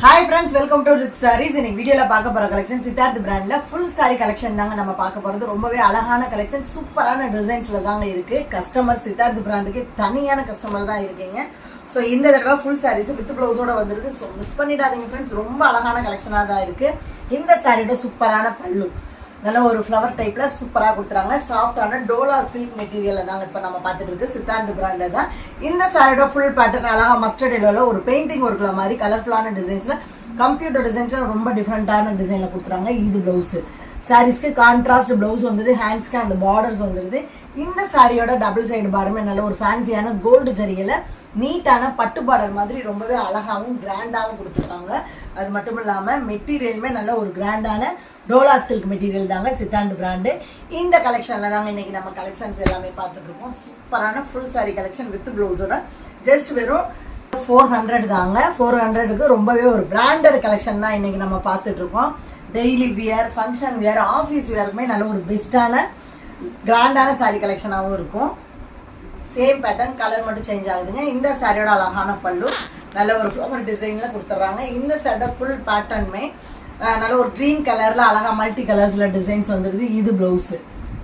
Hi friends, welcome to Rich Sarees. In video la paaka pora collection Siddharth brand la full saree collection தாங்க நம்ம பார்க்க போறது. ரொம்பவே அழகான collection, சூப்பரான டிசைன்ஸ்ல தாங்க இருக்கு. கஸ்டமர் Siddharth brandக்கு தனியான கஸ்டமர் தான் இருக்கீங்க. சோ இந்த தடவை full sarees with blouse ஓட வந்திருக்கு. சோ மிஸ் பண்ணிடாதீங்க friends. ரொம்ப அழகான கலெக்ஷனா தான் இருக்கு. இந்த சாரியோட சூப்பரான பல்லு நல்ல ஒரு ஃப்ளவர் டைப்ல சூப்பரா கொடுத்துறாங்க. சாஃப்டான டோலா சில்க் மெட்டீரியல்ல தாங்க இப்ப நம்ம பார்த்துட்டு இருக்கு. சித்தார்த் பிராண்ட் தான். இந்த சாரியோட ஃபுல் பேட்டர்ன் அழகா மஸ்டர்ட் எல்லோல ஒரு பெயிண்டிங் ஒர்க்ல மாதிரி கலர்ஃபுல்லான டிசைன்ஸ்ல கம்ப்யூட்டர் டிசைன்ஸ்ல ரொம்ப டிஃபரெண்டான டிசைன்ல கொடுத்துறாங்க. இது பிளவுஸ். சாரீஸ்க்கு கான்ட்ராஸ்ட் பிளவுஸ் வந்தது, ஹேண்ட்ஸ்க்கு அந்த பார்டர்ஸ் வந்துருது. இந்த சாரியோட டபுள் சைடு பார்டருமே நல்ல ஒரு ஃபேன்சியான கோல்டு ஜரிகையில நீட்டான பட்டு பார்டர் மாதிரி ரொம்பவே அழகாவும் கிராண்டாவும் கொடுத்துருக்காங்க. அது மட்டும் இல்லாம மெட்டீரியலுமே நல்ல ஒரு கிராண்டான டோலா சில்க் மெட்டீரியல் தாங்க சித்தார்த் பிராண்டு. இந்த கலெக்ஷன்ல தாங்க இன்னைக்கு நம்ம கலெக்ஷன்ஸ் எல்லாமே பார்த்துட்டு இருக்கோம். சூப்பரான ஃபுல் சாரி கலெக்ஷன் வித் பிளவுஸோட ஜஸ்ட் வெறும் 400 தாங்க. 400க்கு ரொம்பவே ஒரு பிராண்டட் கலெக்ஷன் தான் இன்னைக்கு நம்ம பார்த்துட்டு இருக்கோம். Daily wear, function wear, office வியருக்குமே நல்ல ஒரு பெஸ்டான கிராண்டான சாரி கலெக்ஷனாகவும் இருக்கும். சேம் பேட்டர்ன், கலர் மட்டும் சேஞ்ச் ஆகுதுங்க. இந்த சாரியோட அழகான பல்லு நல்ல ஒரு ஃப்ளவர் டிசைன்ல கொடுத்துட்றாங்க. இந்த சாரியோட ஃபுல் பேட்டர்னுமே நல்ல ஒரு கிரீன் கலர்ல அழகா மல்டி கலர்ஸ்ல டிசைன்ஸ் வந்துருது. இது பிளவுஸ்.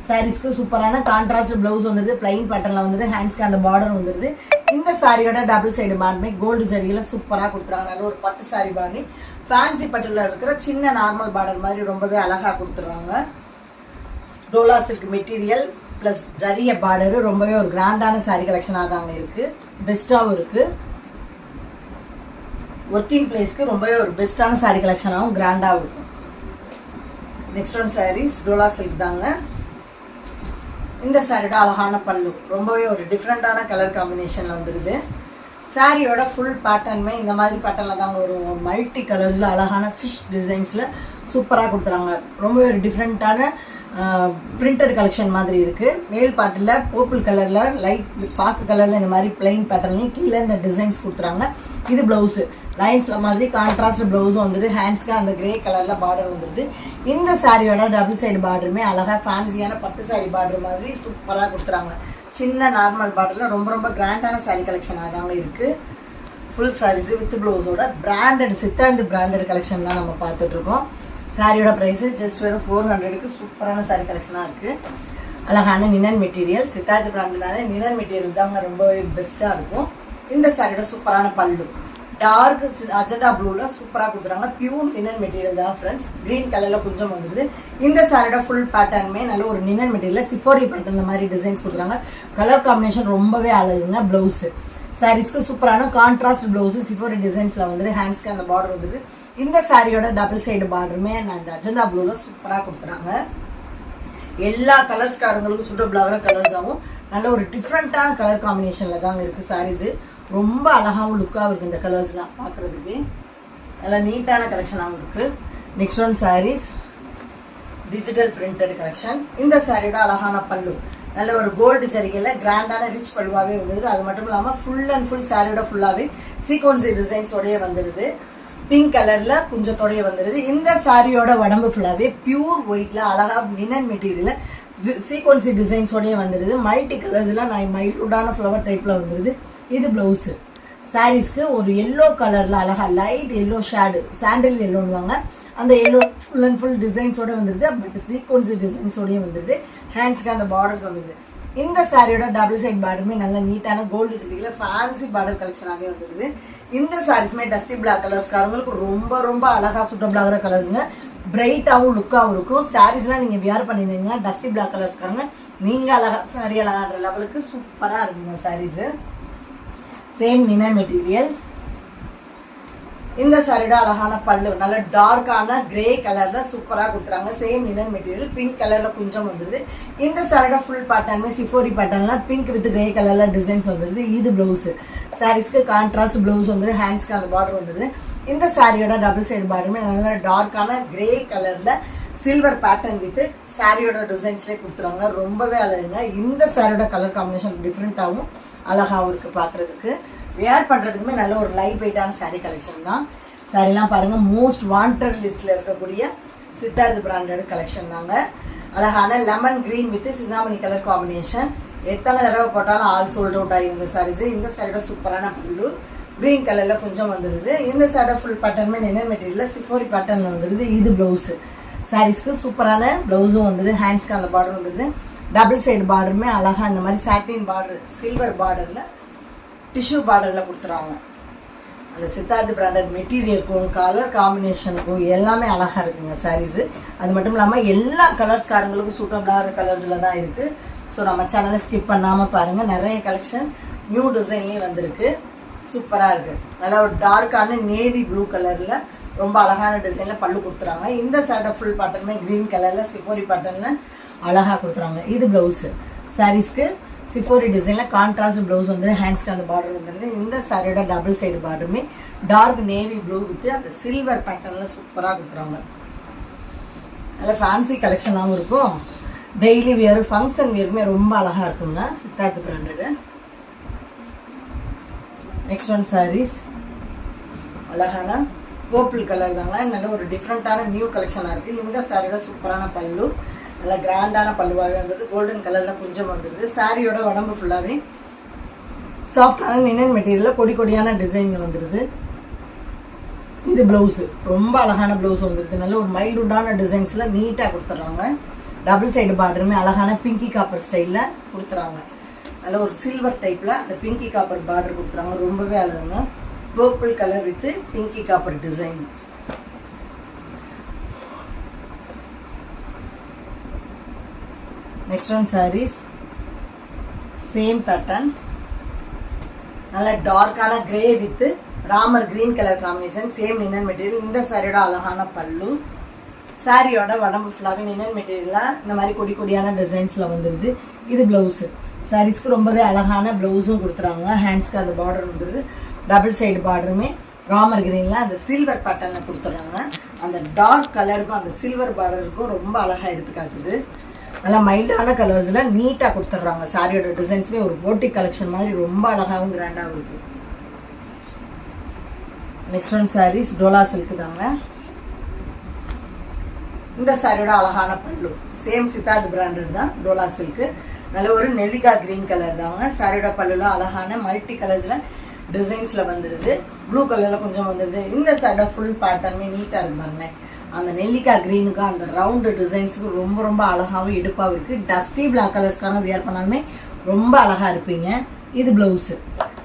சாரீஸ்க்கு சூப்பரான கான்ட்ராஸ்ட் பிளவுஸ் வந்துருது. பிளைன் பேட்டர்ன்ல வந்துருது. ஹேண்ட்ஸ்க்கு அந்த பார்டர் வந்துருது. இந்த சாரியோட டபுள் சைடு பார்டருமே கோல்டு ஜரியில சூப்பரா கொடுத்துறாங்க. நல்ல ஒரு பட்டு சாரி பாடி ஃபேன்சி பட்டுல இருக்கிற சின்ன நார்மல் பார்டர் மாதிரி ரொம்பவே அழகா கொடுத்துருவாங்க. டோலா சில்க் மெட்டீரியல் பிளஸ் ஜரிய பார்டரு ரொம்பவே ஒரு கிராண்டான சாரி கலெக்ஷனாக தாங்க இருக்கு. பெஸ்டாகவும் இருக்கு. ஒர்க்கிங் பிளேஸ்க்கு ரொம்பவே ஒரு பெஸ்டான சாரி கலெக்ஷனாகவும் கிராண்டாகவும் இருக்கும். Next one saris Dola silk தாங்க. இந்த சாரியோட அழகான பல்லு ரொம்பவே ஒரு டிஃப்ரெண்டான கலர் காம்பினேஷன்ல வந்துருது. சாரியோட ஃபுல் பேட்டர்னுமே இந்த மாதிரி பேட்டர்ன்ல தாங்க ஒரு மல்டி கலர்ஸ்ல அழகான ஃபிஷ் டிசைன்ஸ்ல சூப்பராக கொடுத்துறாங்க. ரொம்பவே ஒரு டிஃப்ரெண்டான பிரிண்டட் கலெக்ஷன் மாதிரி இருக்கு. மேல் பார்ட்டில் பர்பிள் கலர்ல லைட் பாக்கு கலர்ல இந்த மாதிரி பிளைன் பேட்டர்ன்லையும் கீழே இந்த டிசைன்ஸ் கொடுத்துறாங்க. இது பிளவுஸ். லைன்ஸ்ல மாதிரி கான்ட்ராஸ்ட் பிளவுஸ் வந்துருது. ஹேண்ட்ஸ்க்கு அந்த கிரே கலர்ல பார்டர் வந்துருது. இந்த சாரியோட டபுள் சைடு பார்டருமே அழகா ஃபேன்சியான பட்டு சாரி பார்டர் மாதிரி சூப்பராக கொடுத்துறாங்க. சின்ன நார்மல் பார்டர்ல ரொம்ப ரொம்ப கிராண்டான சாரி கலெக்ஷனாக தாங்க இருக்கு. ஃபுல் சாரீஸ் வித் பிளவுஸோட பிராண்டட் சித்தார்த் பிராண்டட் கலெக்ஷன் தான் நம்ம பார்த்துட்டு இருக்கோம். சாரியோட ப்ரைஸ் ஜஸ்ட் வெறும் 400க்கு சூப்பரான சாரி கலெக்ஷனாக இருக்குது. அழகான நினன் மெட்டீரியல். சித்தார்த் பிராண்டுனால நினன் மெட்டீரியல் தாங்க ரொம்பவே பெஸ்ட்டாக இருக்கும். இந்த சாரியோட சூப்பரான பல்லு டார்க் அஜந்தா ப்ளூவில் சூப்பராக கொடுத்துறாங்க. பியூர் நினன் மெட்டீரியல் தான் ஃப்ரெண்ட்ஸ். க்ரீன் கலரில் கொஞ்சம் வந்துடுது. இந்த சாரியோட ஃபுல் பேட்டர்னுமே நல்ல ஒரு நினன் மெட்டீரியல் சிஃபோரி பேட்டர்ன் இந்த மாதிரி டிசைன்ஸ் கொடுத்துறாங்க. கலர் காம்பினேஷன் ரொம்பவே அழகுங்க. ப்ளவுஸு சாரீஸ்க்கு சூப்பரான கான்ட்ராஸ்ட் பிளவுஸ் சிஃபோரி டிசைன்ஸ்ல வந்து ஹேண்ட்ஸ்க்கு அந்த பார்டர் வந்துது. இந்த சாரியோட டபுள் சைடு பார்டருமே அந்த அஜந்தா ப்ளூல சூப்பரா கொடுத்துறாங்க. எல்லா கலர்ஸ்காரங்களுக்கும் சூட்டபிளாகிற கலர்ஸாகவும் நல்ல ஒரு டிஃப்ரெண்டான கலர் காம்பினேஷன்ல தாங்க இருக்கு சாரீஸ். ரொம்ப அழகாகவும் லுக்காகவும் இருக்கு. இந்த கலர்ஸ்லாம் பார்க்கறதுக்கு நல்லா நீட்டான கலெக்ஷனாகவும் இருக்கு. Next one saris digital printed collection. இந்த சாரியோட அழகான பல்லு நல்ல ஒரு கோல்டு ஜரிகையில கிராண்டான ரிச் பல்வாவே வந்துருது. அது மட்டும் இல்லாமல் ஃபுல் அண்ட் ஃபுல் சாரியோட ஃபுல்லாவே சீக்வன்சி டிசைன்ஸோடய வந்துருது. பிங்க் கலர்ல குஞ்சத்தோடய வந்துருது. இந்த சாரியோட உடம்பு ஃபுல்லாவே பியூர் ஒயிட்ல அழகா லினன் மெட்டீரியல்ல சீக்வன்சி டிசைன்ஸோடய வந்துருது. மல்டி கலர்ஸ்ல மைல்டான ஃப்ளவர் டைப்ல வந்துருது. இது பிளவுஸ். சாரீஸ்க்கு ஒரு எல்லோ கலர்ல அழகா லைட் எல்லோ ஷேடு சாண்டில் எல்லோன்னுவாங்க. அந்த எல்லோ ஃபுல் அண்ட் ஃபுல் டிசைன்ஸோட வந்துருது. பட் சீக்வன்சி டிசைன்ஸோடய வந்துருது. ஹேண்ட்ஸ்க்கு அந்த பார்டர்ஸ் வந்துருது. இந்த சாரியோட டபுள் சைட் பார்டருமே நல்ல நீட்டான கோல்டு சிட்டில ஃபேன்சி பார்டர் கலெக்ஷனாகவே வந்துருது. இந்த சாரீஸ்மே டஸ்டி பிளாக் கலர்ஸ்காரங்களுக்கு ரொம்ப ரொம்ப அழகா சூட்டபிள் ஆகிற கலர்ஸுங்க. பிரைட்டாகவும் லுக்காகவும் இருக்கும். சாரீஸ்லாம் நீங்க வியர் பண்ணிருந்தீங்கன்னா டஸ்டி பிளாக் கலர்ஸ்காரங்க நீங்க அழகா சாரி அழகான்ற லெவலுக்கு சூப்பரா இருக்குங்க சாரீஸ். Same நினன் material. இந்த சாரியோட அழகான பல்லு நல்ல டார்க்கான கிரே கலர்ல சூப்பரா கொடுத்துறாங்க. சேம் நினன் மெட்டீரியல் பிங்க் கலர்ல கொஞ்சம் வந்துருது. இந்த சாரியோட ஃபுல் பேட்டர்னுமே சிஃபோரி பேட்டர்ன்ல பிங்க் வித் கிரே கலர்ல டிசைன்ஸ் வந்துருது. இது பிளவுஸ். சாரீஸ்க்கு கான்ட்ராஸ்ட் பிளவுஸ் வந்துருது. ஹேண்ட்ஸ்க்கு அந்த பார்டர் வந்துருது. இந்த சாரியோட டபுள் சைடு பார்டருமே நல்ல டார்க்கான கிரே கலர்ல சில்வர் பேட்டர்ன் வித் சாரியோட டிசைன்ஸ்லேயே கொடுத்துறாங்க. ரொம்பவே அழகுங்க. இந்த சாரியோட கலர் காம்பினேஷன் டிஃப்ரெண்டாகவும் அழகாகவும் இருக்கு பார்க்கறதுக்கு. வேர் பண்ணுறதுக்குமே நல்ல ஒரு லைட் வெயிட்டான சாரீ கலெக்ஷன் தான். சாரீலாம் பாருங்கள் மோஸ்ட் வாண்டட் லிஸ்ட்டில் இருக்கக்கூடிய சித்தார்த் பிராண்டட் கலெக்ஷன் தாங்க. அழகான lemon green with Chintamani colour combination. எத்தனை தடவை போட்டாலும் ஆல் சோல்ட் அவுட் ஆகிருந்த சாரீஸ். இந்த சாரியோட சூப்பரான பல்லு கிரீன் கலரில் கொஞ்சம் வந்துடுது. இந்த சாரியோட ஃபுல் பேட்டர்னுமே லினன் மெட்டீரியலில் சிஃபோரி பேட்டர்னில் வந்துடுது. இது ப்ளவுஸு. சாரீஸ்க்கு சூப்பரான ப்ளவுஸும் வந்துடுது. ஹேண்ட்ஸ்க்கு அந்த பார்டர் வந்துடுது. டபுள் சைடு பார்டருமே அழகாக இந்த மாதிரி சாட்டின் பார்டர் சில்வர் பார்டரில் டிஷ்யூ பார்டரில் கொடுத்துருவாங்க. அந்த சித்தார்த் பிராண்டட் மெட்டீரியலுக்கும் கலர் காம்பினேஷனுக்கும் எல்லாமே அழகாக இருக்குங்க சாரீஸு. அது மட்டும் இல்லாமல் எல்லா கலர்ஸ்காரங்களுக்கும் சூட்டபிளான கலர்ஸில் தான் இருக்குது. ஸோ நம்ம சேனலை ஸ்கிப் பண்ணாமல் பாருங்கள். நிறைய கலெக்ஷன் நியூ டிசைன்லேயும் வந்திருக்கு. சூப்பராக இருக்குது. நல்லா ஒரு டார்க்கான நேவி ப்ளூ கலரில் ரொம்ப அழகான டிசைனில் பல்லு கொடுத்துறாங்க. இந்த சாரியோட ஃபுல் பேட்டர்னுமே க்ரீன் கலரில் சிஃபோரி பேட்டர்னில் அழகாக கொடுத்துறாங்க. இது ப்ளவுஸு. சாரீஸ்க்கு சிஃபோரி டிசைனில் கான்ட்ராஸ்ட் ப்ளவுஸ் வந்து ஹேண்ட்ஸ்க்கு அந்த பார்டர் வந்துருது. இந்த சாரியோட டபுள் சைடு பார்டருமே டார்க் நேவி ப்ளூ வித்து அந்த சில்வர் பேட்டர்னில் சூப்பராக கொடுத்துறாங்க. நல்லா ஃபேன்சி கலெக்ஷனாகவும் இருக்கும். டெய்லி வியர் ஃபங்க்ஷன் வியருமே ரொம்ப அழகாக இருக்குங்க. Siddharth branded. Next one saris அழகான பர்பிள் கலர் தாங்க. நல்ல ஒரு டிஃப்ரெண்ட்டான நியூ கலெக்ஷனாக இருக்குது. இந்த சாரியோட சூப்பரான பல்லு நல்லா கிராண்டான பல்லுவாகவே வந்துடுது. கோல்டன் கலரில் கொஞ்சம் வந்துடுது. சாரியோட உடம்பு ஃபுல்லாகவே சாஃப்டான லினன் மெட்டீரியலில் கொடி கொடியான டிசைன்கள் வந்துடுது. இது ப்ளவுஸு. ரொம்ப அழகான ப்ளவுஸ் வந்துடுது. நல்ல ஒரு மைல்டுடான டிசைன்ஸில் நீட்டாக கொடுத்துட்றாங்க. டபுள் சைடு பார்டருமே அழகான பிங்கி காப்பர் ஸ்டைலில் கொடுத்துறாங்க. நல்ல ஒரு சில்வர் டைப்பில் அந்த பிங்கி காப்பர் பார்டர் கொடுத்துறாங்க. ரொம்பவே அழகுங்க. Purple colour with pinky copper design. Next one saris same pattern. நல்ல டார்க்கான grey with Ramar green colour combination. Same linen material. இந்த சாரியோட அழகான பல்லு. சாரியோட உடம்பு ஃபுல்லாகவே லினன் மெட்டீரியலாக இந்த மாதிரி கொடி கொடியான டிசைன்ஸில் வந்துடுது. இது ப்ளவுஸு. சாரீஸ்க்கு ரொம்பவே அழகான ப்ளவுஸும் கொடுத்துறாங்க. ஹேண்ட்ஸ்க்கு அந்த பார்டர் வந்துடுது. டபுள் சைடு பார்டருமே ராமர் கிரீனில் அந்த சில்வர் பேட்டர்னில் கொடுத்துட்றாங்க. அந்த டார்க் கலருக்கும் அந்த சில்வர் பார்டருக்கும் ரொம்ப அழகாக எடுத்துக்காட்டுது. நல்லா மைல்டான கலர்ஸில் நீட்டாக கொடுத்துட்றாங்க. சாரியோட டிசைன்ஸுமே ஒரு போட்டி கலெக்ஷன் மாதிரி ரொம்ப அழகாகவும் கிராண்டாகவும் இருக்குது. Next one saris Dola silk தாங்க. இந்த சாரியோட அழகான பல்லு. சேம் சித்தார்த் பிராண்டட் தான் டோலா சில்க்கு. நல்ல ஒரு நெல்லிக்காய் கிரீன் கலர் தாங்க. சாரியோட பல்லுல அழகான மல்டி கலர்ஸில் டிசைன்ஸில் வந்துடுது. ப்ளூ கலரில் கொஞ்சம் வந்துடுது. இந்த சாரியோட ஃபுல் பேட்டர்னுமே நீட்டாக இருக்கு பாருங்களேன். அந்த நெல்லிக்காய் க்ரீனுக்கு அந்த ரவுண்டு டிசைன்ஸுக்கு ரொம்ப ரொம்ப அழகாகவும் எடுப்பாகவும் இருக்குது. டஸ்டி பிளாக் கலர்ஸ்க்கான வியர் பண்ணாலுமே ரொம்ப அழகாக இருப்பீங்க. இது ப்ளவுஸு.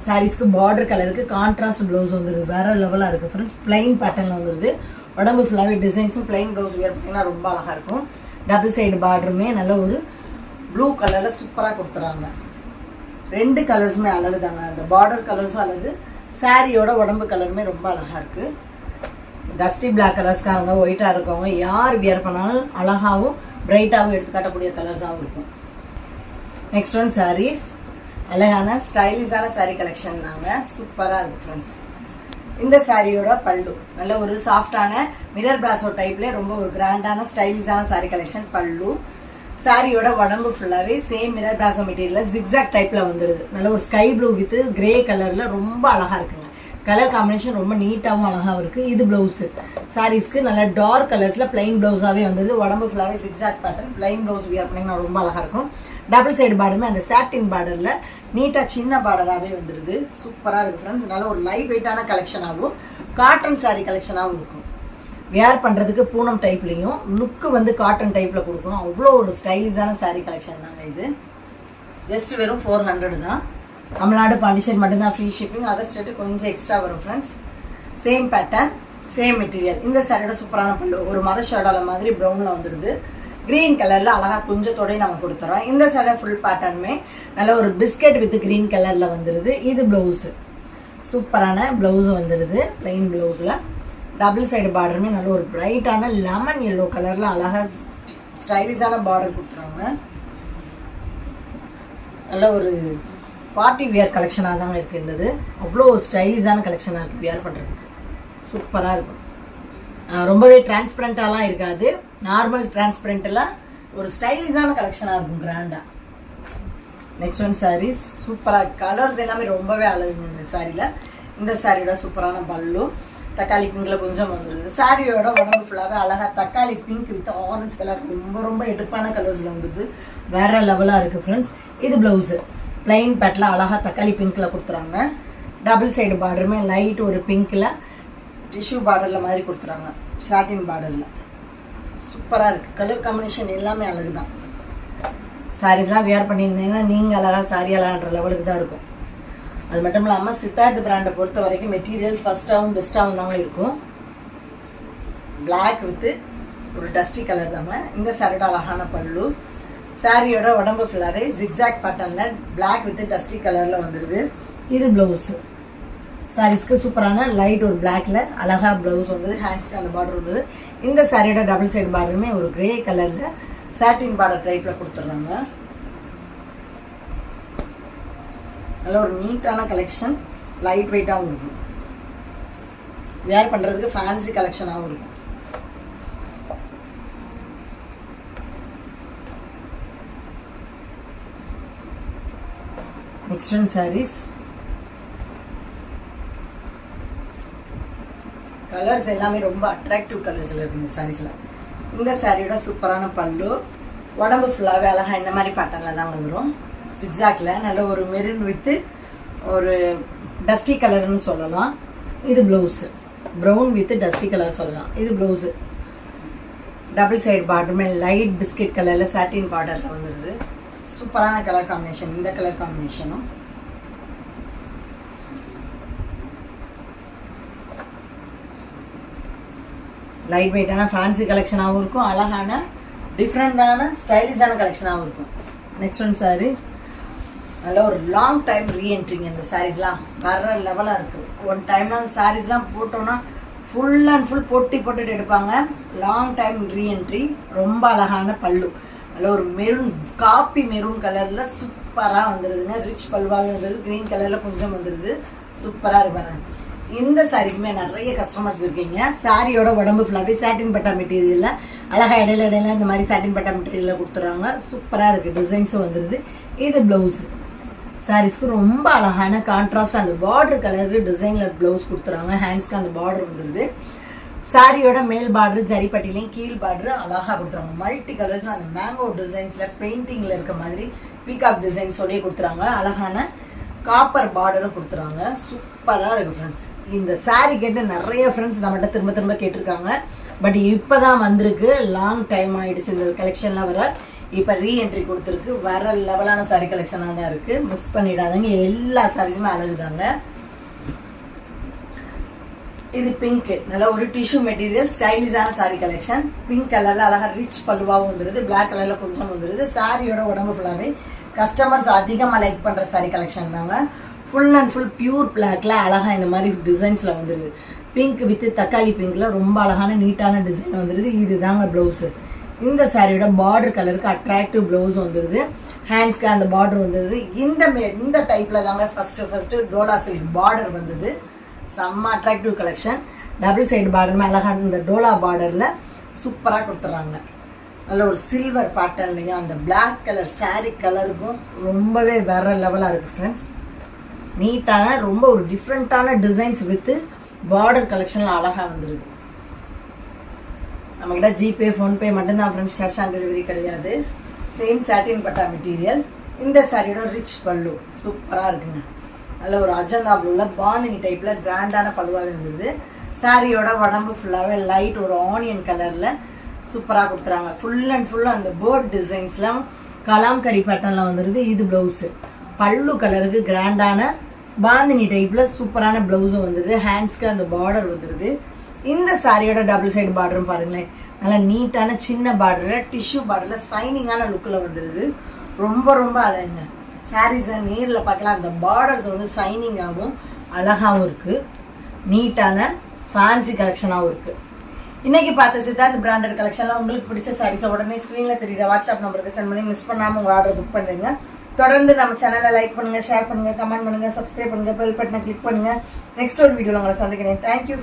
சாரீஸ்க்கு பார்டர் கலருக்கு கான்ட்ராஸ்ட் ப்ளவுஸ் வந்துடுது. வேறு லெவலாக இருக்குது ஃப்ரெண்ட்ஸ். பிளைன் பேட்டர்னில் வந்துடுது. உடம்பு ஃபுல்லாகவே டிசைன்ஸும் பிளைன் ப்ளவுஸ் வியர் பண்ணிங்கன்னா ரொம்ப அழகாக இருக்கும். டபுள் சைடு பார்டருமே நல்ல ஒரு ப்ளூ கலரில் சூப்பராக கொடுத்துறாங்க. ரெண்டு கலர்ஸுமே அழகு தாங்க. அந்த பார்டர் கலர்ஸும் அழகு. சாரியோட உடம்பு கலருமே ரொம்ப அழகாக இருக்குது. டஸ்டி பிளாக் கலர்ஸ்க்காரங்க ஒயிட்டாக இருக்கவங்க யார் வியர் பண்ணாலும் அழகாகவும் பிரைட்டாகவும் எடுத்துக்காட்டக்கூடிய கலர்ஸாகவும் இருக்கும். நெக்ஸ்ட் ஒன் சாரீஸ் அழகான ஸ்டைலிஷான சாரீ கலெக்ஷன் தாங்க. சூப்பராக இருக்குது ஃப்ரெண்ட்ஸ். இந்த சாரியோட பல்லு நல்ல ஒரு சாஃப்டான மிரர் பிராசோ டைப்ல ரொம்ப ஒரு கிராண்டான ஸ்டைலிஷான சாரீ கலெக்ஷன் பல்லு. சாரியோட உடம்பு ஃபுல்லாகவே சேம் மிரர் பிராசோ மெட்டீரியலில் ஜிக்ஸாக் டைப்பில் வந்துடுது. நல்ல ஒரு ஸ்கை ப்ளூ வித் கிரே கலரில் ரொம்ப அழகாக இருக்குங்க. கலர் காம்பினேஷன் ரொம்ப நீட்டாகவும் அழகாகவும் இருக்குது. இது ப்ளவுஸு. சாரீஸ்க்கு நல்ல டார்க் கலர்ஸில் பிளைன் ப்ளவுஸாகவே வந்துடுது. உடம்பு ஃபுல்லாகவே zigzag pattern plain blouse wear பண்ணிங்கன்னா ரொம்ப அழகாக இருக்கும். டபுள் சைடு பார்டருமே அந்த சாட்டின் பார்டரில் நீட்டாக சின்ன பார்டராகவே வந்துடுது. சூப்பராக இருக்குது ஃப்ரெண்ட்ஸ். நல்ல ஒரு லைட் வெயிட்டான கலெக்ஷனாகவும் காட்டன் சாரீ கலெக்ஷனாகவும் இருக்கும். வேர் பண்ணுறதுக்கு பூனம் டைப்லேயும் லுக்கு வந்து காட்டன் டைப்பில் கொடுக்கணும். அவ்வளோ ஒரு ஸ்டைலிஷான சாரீ கலெக்ஷன் தாங்க இது. ஜஸ்ட் வெறும் 400 தான். தமிழ்நாடு பாண்டிச்சேரி மட்டும்தான் ஃப்ரீ ஷிப்பிங். அதர் ஸ்டேட்டு கொஞ்சம் எக்ஸ்ட்ரா வரும் friends. Same pattern same material. இந்த சாரியோட சூப்பரான பல்லு ஒரு மர ஷேடோல மாதிரி ப்ரௌனில் வந்துடுது. க்ரீன் கலரில் அழகாக கொஞ்சத்தோடய நம்ம கொடுத்துறோம். இந்த சாரியோட ஃபுல் பேட்டர்னுமே நல்ல ஒரு பிஸ்கட் வித் க்ரீன் கலரில் வந்துடுது. இது ப்ளவுஸு. சூப்பரான ப்ளவுஸு வந்துடுது. பிளெயின் ப்ளவுஸில் டபுள் சைடு பார்டருமே நல்ல ஒரு பிரைட்டான லெமன் எல்லோ கலரில் அழகாக ஸ்டைலிஷான பார்டர் கொடுத்துறாங்க. நல்ல ஒரு பார்ட்டி வியர் கலெக்ஷனாக தாங்க இருக்குது. இருந்தது அவ்வளோ ஒரு ஸ்டைலிஷான கலெக்ஷனாக இருக்குது. வியர் பண்ணுறதுக்கு சூப்பராக இருக்கும். ரொம்பவே டிரான்ஸ்பரண்ட்டாலாம் இருக்காது. நார்மல் டிரான்ஸ்பரண்ட்டெல்லாம் ஒரு ஸ்டைலிஷான கலெக்ஷனாக இருக்கும் கிராண்டாக. நெக்ஸ்ட் ஒன் சாரீஸ் சூப்பராக கலர்ஸ் எல்லாமே ரொம்பவே அழகுங்க இந்த சாரியில். இந்த சாரியோட சூப்பரான பல்லு தக்காளி பிங்கில் கொஞ்சம் வந்துடுது. சாரியோட உடம்பு ஃபுல்லாகவே அழகாக தக்காளி பிங்க் வித் ஆரஞ்சு கலர் ரொம்ப ரொம்ப எடுப்பான கலர்ஸில் வந்துடுது. வேறு லெவலாக இருக்குது ஃப்ரெண்ட்ஸ். இது ப்ளவுஸு பிளைன் பேட்டில் அழகாக தக்காளி பிங்க்கில் கொடுத்துறாங்க. டபுள் சைடு பார்டருமே லைட் ஒரு பிங்க்கில் டிஷ்யூ பார்டரில் மாதிரி கொடுத்துறாங்க. சாட்டின் பார்டரில் சூப்பராக இருக்குது. கலர் காம்பினேஷன் எல்லாமே அழகு தான். சாரீஸ்லாம் வியர் பண்ணியிருந்தீங்கன்னா நீங்கள் அழகாக சாரி அழகான்ற லெவலுக்கு தான் இருக்கும். அது மட்டும் இல்லாமல் சித்தார்த் பிராண்டை பொறுத்த வரைக்கும் மெட்டீரியல் ஃபஸ்ட்டாகவும் பெஸ்ட்டாகவும் தாங்க இருக்கும். பிளாக் வித்து ஒரு டஸ்டி கலர் தாங்க. இந்த சாரியோட அழகான பல்லு. சாரியோட உடம்பு ஃபுல்லாகவே ஜிக்ஸாக் பேட்டர்னில் பிளாக் வித்து டஸ்டி கலரில் வந்துடுது. இது ப்ளவுஸு. சாரீஸ்க்கு சூப்பரான லைட் ஒரு பிளாக்ல அழகாக ப்ளவுஸ் வந்தது. ஹேண்ட்ஸ்க்கு அந்த பார்டர் வந்தது. இந்த சாரியோட டபுள் சைடு பார்டருமே ஒரு கிரே கலரில் சாட்டின் பார்டர் டைப்பில் கொடுத்துட்றாங்க. நல்ல ஒரு நீட்டான கலெக்ஷன். லைட் வெயிட்டாகவும் இருக்கும். வேர் பண்ணுறதுக்கு ஃபேன்சி கலெக்ஷனாகவும் இருக்கும். Next one saris. கலர்ஸ் எல்லாமே ரொம்ப அட்ராக்டிவ் கலர்ஸில் இருக்குது இந்த சாரீஸில். இந்த சாரியோட சூப்பரான பல்லு. உடம்பு ஃபுல்லாகவே அழகாக இந்த மாதிரி பேட்டர்னில் தான் வரும். ஜிக்ஸாக்ல நல்ல ஒரு மெரூன் வித்து ஒரு டஸ்டி கலர்னு சொல்லலாம். இது blouse. Brown with dusty colour சொல்லலாம். இது ப்ளவுஸு. டபுள் சைடு பார்டருமே லைட் பிஸ்கட் கலரில் சாட்டின் பார்டரில் வந்துடுது. சூப்பரான கலர் காம்பினேஷன். இந்த கலர் காம்பினேஷனும் லைட் வெயிட்டான ஃபேன்சி கலெக்ஷனாகவும் இருக்கும். அழகான டிஃப்ரெண்டான ஸ்டைலிஷான கலெக்ஷனாகவும் இருக்கும். Next one saris. நல்ல ஒரு லாங் டைம் ரீஎன்ட்ரிங்க. இந்த சாரீஸ்லாம் வேற லெவலாக இருக்குது. ஒன் டைம்னா அந்த சாரீஸ்லாம் போட்டோன்னா ஃபுல் அண்ட் ஃபுல் போட்டுட்டு எடுப்பாங்க. Long time reentry. ரொம்ப அழகான பல்லு. நல்ல ஒரு மெரூன் காப்பி மெரூன் கலரில் சூப்பராக வந்துடுதுங்க. ரிச் பல்வாவே வந்துடுது. க்ரீன் கலரில் கொஞ்சம் வந்துடுது. சூப்பராக இருப்பாங்க. இந்த சாரிக்குமே நிறைய கஸ்டமர்ஸ் இருக்கீங்க. சாரியோட உடம்பு ஃபுல்லாகவே சாட்டின் பட்டா மெட்டீரியலில் அழகாக இடையில இந்த மாதிரி சாட்டின் பட்டா மெட்டீரியலில் கொடுத்துட்றாங்க. சூப்பராக இருக்குது. டிசைன்ஸும் வந்துடுது. இது ப்ளவுஸு. சாரீஸ்க்கு ரொம்ப அழகான கான்ட்ராஸ்ட் அந்த பார்டர் கலருக்கு டிசைனில் ப்ளவுஸ் கொடுத்துறாங்க. ஹேண்ட்ஸ்க்கு அந்த பார்டர் வந்துடுது. சாரியோட மேல் பார்டர் ஜரிப்பட்டிலையும் கீழ் பார்டர் அழகாக கொடுத்துறாங்க. மல்டி கலர்ஸ் அந்த மேங்கோ டிசைன்ஸில் பெயிண்டிங்கில் இருக்க மாதிரி பீகாக் டிசைன்ஸோடய கொடுத்துறாங்க. அழகான காப்பர் பார்டரும் கொடுத்துறாங்க. சூப்பராக இருக்குது ஃப்ரெண்ட்ஸ். இந்த சாரீ கேட்டு நிறைய ஃப்ரெண்ட்ஸ் நம்மகிட்ட திரும்ப திரும்ப கேட்டிருக்காங்க. பட் இப்போ தான் வந்திருக்கு. லாங் டைம் ஆகிடுச்சு இந்த கலெக்ஷன்லாம் வர. இப்போ ரீஎன்ட்ரி கொடுத்துருக்கு. வர லெவலான சாரீ கலெக்ஷனாக தான் இருக்குது. மிஸ் பண்ணிடாதீங்க. எல்லா சாரீஸுமே அழகுதாங்க. இது பிங்க். நல்ல ஒரு டிஷ்யூ மெட்டீரியல் ஸ்டைலிஷான சாரீ கலெக்ஷன். பிங்க் கலரில் அழகாக ரிச் பல்லுவாகவும் வந்துடுது. பிளாக் கலரில் கொஞ்சம் வந்துடுது. சாரியோட உடம்பு ஃபுல்லாகவே கஸ்டமர்ஸ் அதிகமாக லைக் பண்ணுற சாரீ கலெக்ஷன் தாங்க. ஃபுல் அண்ட் ஃபுல் பியூர் பிளாக்ல அழகாக இந்த மாதிரி டிசைன்ஸில் வந்துடுது. பிங்க் வித் தக்காளி பிங்க்கில் ரொம்ப அழகான நீட்டான டிசைன் வந்துடுது. இது தாங்க ப்ளவுஸு. இந்த சாரியோட பார்டர் கலருக்கு அட்ராக்டிவ் ப்ளவுஸ் வந்துடுது. ஹேண்ட்ஸ்க்கு அந்த பார்டர் வந்துடுது. இந்த டைப்பில் தாங்க ஃபஸ்ட்டு டோலா சில்க் பார்டர் வந்தது. செம்ம அட்ராக்டிவ் கலெக்ஷன். டபுள் சைடு பார்டருமே அழகான இந்த டோலா பார்டரில் சூப்பராக கொடுத்துட்றாங்க. நல்ல ஒரு சில்வர் பேட்டர்ன்லையும் அந்த பிளாக் கலர் சாரீ கலருக்கும் ரொம்பவே வேற லெவலாக இருக்குது ஃப்ரெண்ட்ஸ். நீட்டான ரொம்ப ஒரு டிஃப்ரெண்ட்டான டிசைன்ஸ் வித்து பார்டர் கலெக்ஷனில் அழகாக வந்துடுது. நம்மக்கிட்ட ஜிபே ஃபோன்பே மட்டும்தான் ஃப்ரெண்ட்ஸ். கேஷ் ஆன் டெலிவரி கிடையாது. சேம் சாட்டின் பட்டா மெட்டீரியல். இந்த சாரியோட ரிச் பல்லு சூப்பராக இருக்குங்க. நல்ல ஒரு அஜந்தா ப்ளூவில் பாந்தினி டைப்பில் கிராண்டான பல்லுவாக இருந்தது. சாரியோட உடம்பு ஃபுல்லாகவே லைட் ஒரு ஆனியன் கலரில் சூப்பராக கொடுத்துறாங்க. ஃபுல் அண்ட் ஃபுல்லாக அந்த பேர்ட் டிசைன்ஸ்லாம் கலாம்கரி பேட்டர்னில் வந்துடுது. இது ப்ளவுஸு. பல்லு கலருக்கு கிராண்டான பாந்தினி டைப்பில் சூப்பரான ப்ளவுஸும் வந்துடுது. ஹேண்ட்ஸ்க்கு அந்த பார்டர் வந்துடுது. இந்த சாரியோட டபுள் சைடு பார்டரும் பாருங்களேன். நல்லா நீட்டான சின்ன பார்டரில் டிஷ்யூ பார்டரில் சைனிங்கான லுக்கில் வந்துடுது. ரொம்ப ரொம்ப அழகுங்க. சாரீஸை நேரில் பார்க்கலாம். அந்த பார்டர்ஸ் வந்து சைனிங்காகவும் அழகாகவும் இருக்குது. நீட்டான ஃபேன்சி கலெக்ஷனாகவும் இருக்குது. இன்றைக்கி பார்த்த சித்தார்த் பிராண்டட் கலெக்ஷன்லாம் உங்களுக்கு பிடிச்ச சாரீஸை உடனே ஸ்க்ரீனில் தெரியுற வாட்ஸ்அப் நம்பருக்கு சென்ட் பண்ணி மிஸ் பண்ணாமல் உங்கள் ஆர்டர் புக் பண்ணுங்க. தொடர்ந்து நம்ம சேனலை லைக் பண்ணுங்கள், ஷேர் பண்ணுங்கள், கமெண்ட் பண்ணுங்கள், சப்ஸ்கிரைப் பண்ணுங்கள், பெல் பட்டனை கிளிக் பண்ணுங்கள். நெக்ஸ்ட் ஒரு வீடியோவில் உங்களை சந்திக்கிறேன். தேங்க்யூ.